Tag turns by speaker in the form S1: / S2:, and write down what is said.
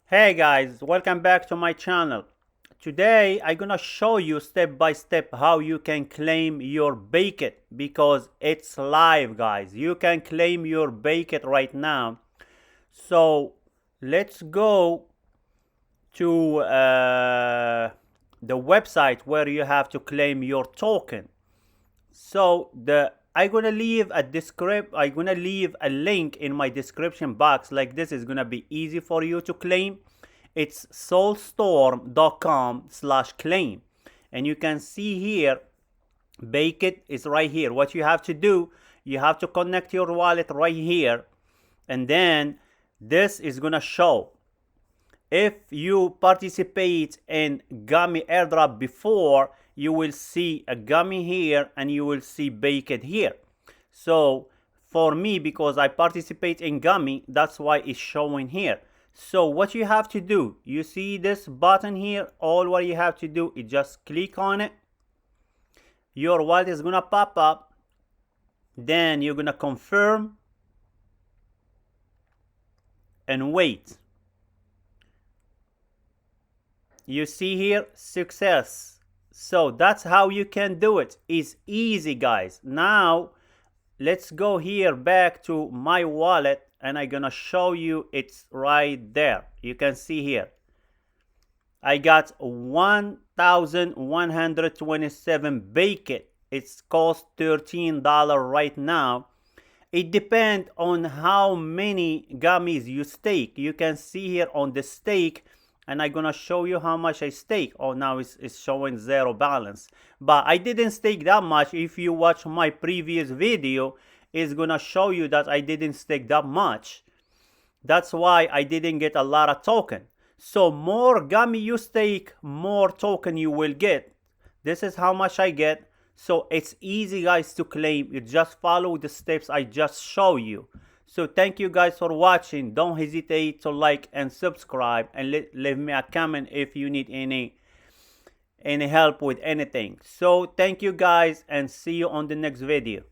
S1: Hey guys, welcome back to my channel. Today I'm gonna show you step by step how you can claim your Bake because it's live, guys. You can claim your Bake right now. So let's go to the website where you have to claim your token. So I'm gonna leave a link in my description box. Like this is gonna be easy for you to claim. It's soulstorm.com/claim, and you can see here Bake It is right here. What you have to do, you have to connect your wallet right here, and then this is gonna show. If you participate in gummy airdrop before, you will see a gummy here and you will see Bake It here. So for me, because I participate in gummy, that's why it's showing here. So what you have to do, you see this button here, all what you have to do is just click on it. Your wallet is gonna pop up, then you're gonna confirm and wait. You see here, success. So that's how you can do it. It's easy, guys. Now let's go here back to my wallet and I'm gonna show you. It's right there. You can see here I got 1,127 Bake It. It's cost $13 right now. It depends on how many gummies you stake. You can see here on the stake, and I'm gonna show you how much I stake. Oh, now it's showing zero balance, but I didn't stake that much. If you watch my previous video, it's gonna show you that I didn't stake that much. That's why I didn't get a lot of token. So more gummy you stake, more token you will get. This is how much I get. So it's easy, guys, to claim. You just follow the steps I just show you. So thank you guys for watching. Don't hesitate to like and subscribe, and leave me a comment if you need any help with anything. So thank you guys, and see you on the next video.